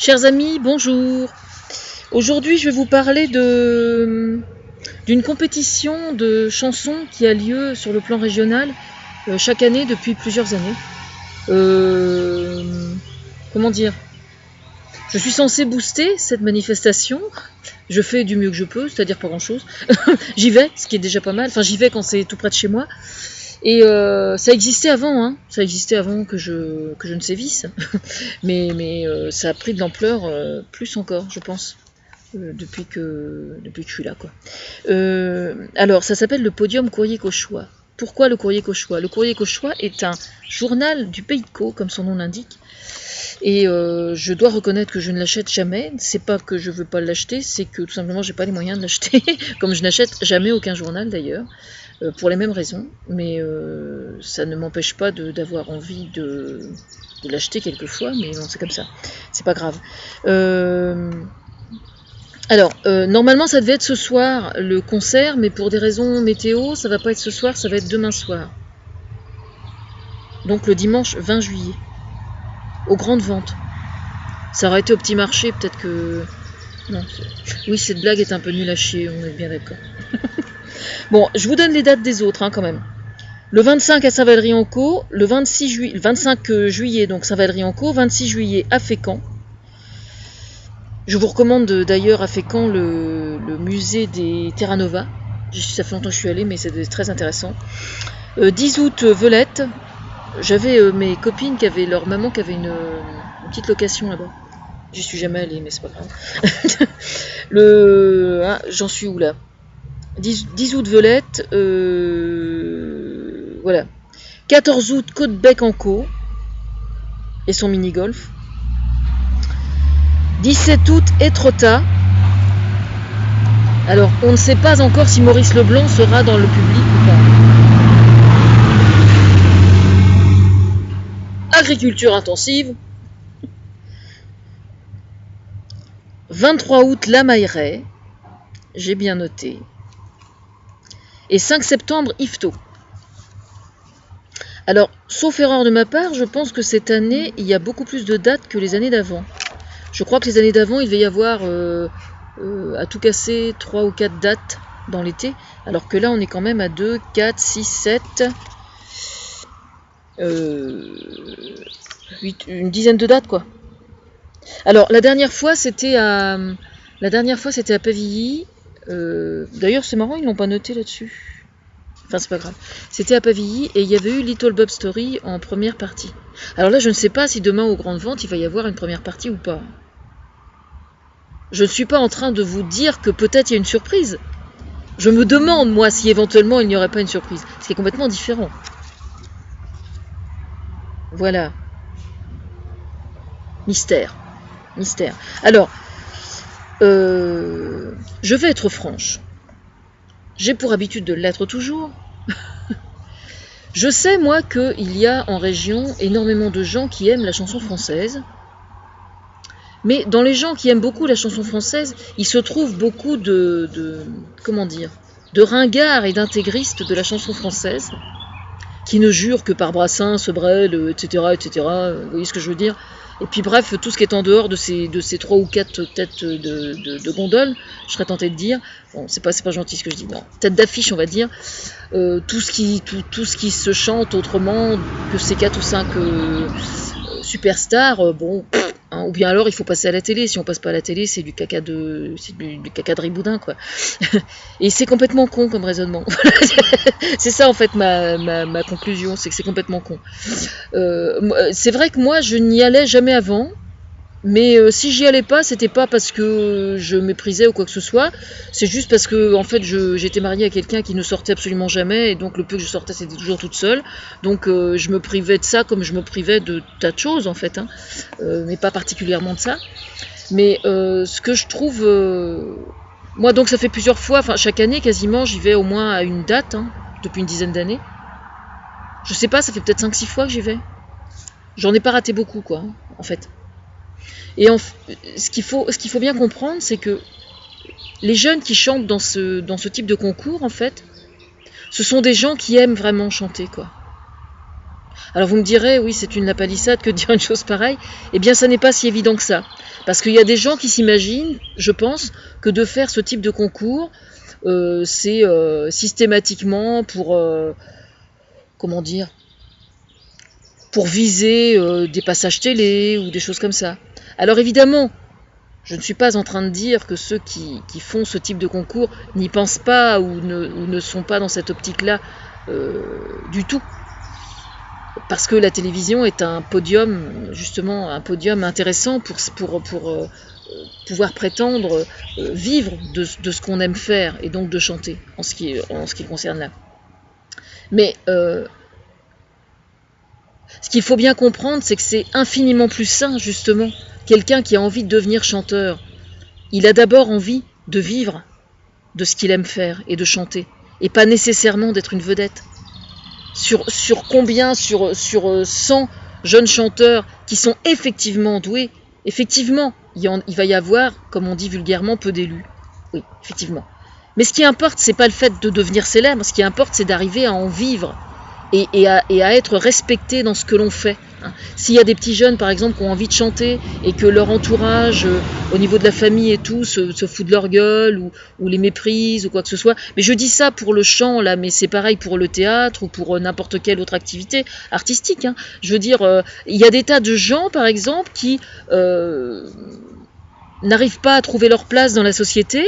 Chers amis, bonjour. Aujourd'hui, je vais vous parler d'une compétition de chansons qui a lieu sur le plan régional chaque année depuis plusieurs années. Comment dire ? Je suis censée booster cette manifestation. Je fais du mieux que je peux, c'est-à-dire pas grand-chose. J'y vais, ce qui est déjà pas mal. Enfin, j'y vais quand c'est tout près de chez moi. Et ça existait avant, hein. Ça existait avant que je ne sévisse, mais ça a pris de l'ampleur plus encore, je pense, depuis que je suis là, quoi. Alors, ça s'appelle le Podium Courrier Cauchois. Pourquoi le Courrier Cauchois ? Le Courrier Cauchois est un journal du Pays de Caux, comme son nom l'indique. Et je dois reconnaître que je ne l'achète jamais. C'est pas que je veux pas l'acheter, c'est que tout simplement j'ai pas les moyens de l'acheter, comme je n'achète jamais aucun journal d'ailleurs. Pour les mêmes raisons, mais ça ne m'empêche pas d'avoir envie de l'acheter quelquefois, mais non, c'est comme ça, c'est pas grave. Alors, normalement ça devait être ce soir le concert, mais pour des raisons météo, ça va pas être ce soir, ça va être demain soir. Donc le dimanche 20 juillet, aux grandes ventes. Ça aurait été au petit marché, peut-être que... Non, oui, cette blague est un peu nulle à chier, on est bien d'accord. Bon, je vous donne les dates des autres, hein, quand même. Le 25 à Saint-Valery-en-Caux, le 25 juillet, donc Saint-Valery-en-Caux, 26 juillet à Fécamp. Je vous recommande d'ailleurs à Fécamp le musée des Terra Nova. Ça fait longtemps que je suis allée, mais c'est très intéressant. 10 août, Velette. J'avais mes copines qui avaient leur maman qui avait une petite location là-bas. J'y suis jamais allée, mais c'est pas grave. J'en suis où là ? 10 août, Velette, voilà. 14 août, Côte-Bec-en-Caux et son mini-golf. 17 août, Étretat. Alors, on ne sait pas encore si Maurice Leblanc sera dans le public ou pas. Agriculture intensive. 23 août, La Mailleraie. J'ai bien noté. Et 5 septembre, Yvetot. Alors, sauf erreur de ma part, je pense que cette année, il y a beaucoup plus de dates que les années d'avant. Je crois que les années d'avant, il devait y avoir, à tout casser, 3 ou 4 dates dans l'été, alors que là, on est quand même à 2, 4, 6, 7, 8, une dizaine de dates, quoi. Alors, la dernière fois, c'était à Pavilly. D'ailleurs, c'est marrant, ils l'ont pas noté là-dessus. Enfin, c'est pas grave. C'était à Pavilly et il y avait eu Little Bob Story en première partie. Alors là, je ne sais pas si demain aux grandes ventes, il va y avoir une première partie ou pas. Je ne suis pas en train de vous dire que peut-être il y a une surprise. Je me demande, moi, si éventuellement il n'y aurait pas une surprise. Ce qui est complètement différent. Voilà. Mystère. Alors, je vais être franche. J'ai pour habitude de l'être toujours. Je sais, moi, qu'il y a en région énormément de gens qui aiment la chanson française. Mais dans les gens qui aiment beaucoup la chanson française, il se trouve beaucoup de ringards et d'intégristes de la chanson française, qui ne jurent que par Brassens, Brel, etc., etc. Vous voyez ce que je veux dire ? Et puis bref, tout ce qui est en dehors de ces 3 ou 4 têtes de gondole, je serais tenté de dire, bon, c'est pas gentil ce que je dis, non, tête d'affiche on va dire, tout ce qui se chante autrement que ces 4 ou 5 superstars, bon, hein, ou bien alors il faut passer à la télé, si on passe pas à la télé, c'est du caca de riboudin, quoi. Et c'est complètement con comme raisonnement. C'est ça en fait ma conclusion, c'est que c'est complètement con. C'est vrai que moi je n'y allais jamais avant, mais si j'y allais pas, c'était pas parce que je méprisais ou quoi que ce soit, c'est juste parce que en fait j'étais mariée à quelqu'un qui ne sortait absolument jamais, et donc le peu que je sortais c'était toujours toute seule, donc je me privais de ça comme je me privais de tas de choses en fait, hein, mais pas particulièrement de ça. Mais ce que je trouve, moi donc ça fait plusieurs fois, enfin chaque année quasiment j'y vais au moins à une date, hein, depuis une dizaine d'années. Je sais pas, ça fait peut-être 5-6 fois que j'y vais. J'en ai pas raté beaucoup, quoi, en fait. Et ce qu'il faut bien comprendre, c'est que les jeunes qui chantent dans ce type de concours, en fait, ce sont des gens qui aiment vraiment chanter, quoi. Alors vous me direz, oui, c'est une lapalissade que de dire une chose pareille. Eh bien, ça n'est pas si évident que ça. Parce qu'il y a des gens qui s'imaginent, je pense, que de faire ce type de concours, c'est systématiquement pour, comment dire, pour viser des passages télé ou des choses comme ça. Alors évidemment, je ne suis pas en train de dire que ceux qui font ce type de concours n'y pensent pas ou ne sont pas dans cette optique-là du tout. Parce que la télévision est un podium, justement, un podium intéressant pour pouvoir prétendre vivre de ce qu'on aime faire et donc de chanter, en ce qui concerne là. Mais ce qu'il faut bien comprendre, c'est que c'est infiniment plus sain, justement. Quelqu'un qui a envie de devenir chanteur, il a d'abord envie de vivre de ce qu'il aime faire et de chanter, et pas nécessairement d'être une vedette. Sur 100 jeunes chanteurs qui sont effectivement doués, effectivement, il va y avoir, comme on dit vulgairement, peu d'élus. Oui, effectivement. Mais ce qui importe, c'est pas le fait de devenir célèbre, ce qui importe, c'est d'arriver à en vivre et à être respecté dans ce que l'on fait. S'il y a des petits jeunes, par exemple, qui ont envie de chanter et que leur entourage, au niveau de la famille et tout, se fout de leur gueule ou les méprise ou quoi que ce soit. Mais je dis ça pour le chant, là, mais c'est pareil pour le théâtre ou pour n'importe quelle autre activité artistique. Je veux dire, il y a des tas de gens, par exemple, qui n'arrivent pas à trouver leur place dans la société,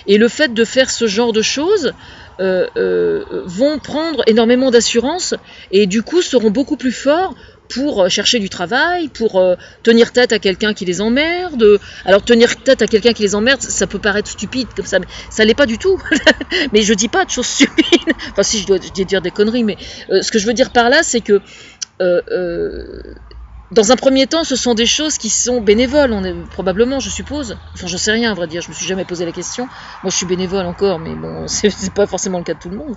et le fait de faire ce genre de choses vont prendre énormément d'assurance et du coup seront beaucoup plus forts pour chercher du travail, pour tenir tête à quelqu'un qui les emmerde. Alors tenir tête à quelqu'un qui les emmerde, ça peut paraître stupide comme ça, mais ça l'est pas du tout. Mais je dis pas de choses stupides. Enfin si, je dois dire des conneries, mais ce que je veux dire par là, c'est que dans un premier temps, ce sont des choses qui sont bénévoles, probablement, je suppose. Enfin, j'en sais rien, à vrai dire, je me suis jamais posé la question. Moi, je suis bénévole encore, mais bon, c'est pas forcément le cas de tout le monde.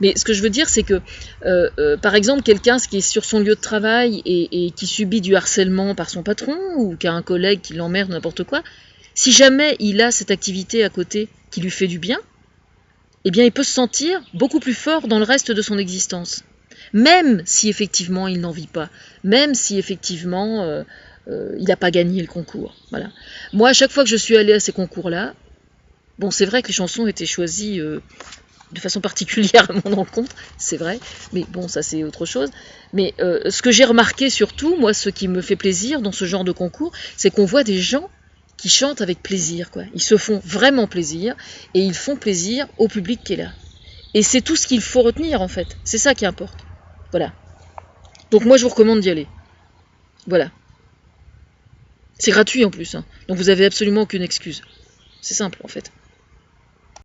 Mais ce que je veux dire, c'est que, par exemple, quelqu'un qui est sur son lieu de travail et qui subit du harcèlement par son patron, ou qui a un collègue qui l'emmerde, n'importe quoi, si jamais il a cette activité à côté qui lui fait du bien, eh bien, il peut se sentir beaucoup plus fort dans le reste de son existence. Même si effectivement il n'en vit pas, même si effectivement il n'a pas gagné le concours. Voilà. Moi, à chaque fois que je suis allée à ces concours-là, bon, c'est vrai que les chansons étaient choisies de façon particulière à mon encontre, c'est vrai, mais bon, ça c'est autre chose. Mais ce que j'ai remarqué surtout, moi, ce qui me fait plaisir dans ce genre de concours, c'est qu'on voit des gens qui chantent avec plaisir, quoi. Ils se font vraiment plaisir et ils font plaisir au public qui est là. Et c'est tout ce qu'il faut retenir, en fait. C'est ça qui importe. Voilà. Donc moi, je vous recommande d'y aller. Voilà. C'est gratuit en plus. Donc vous avez absolument aucune excuse. C'est simple, en fait.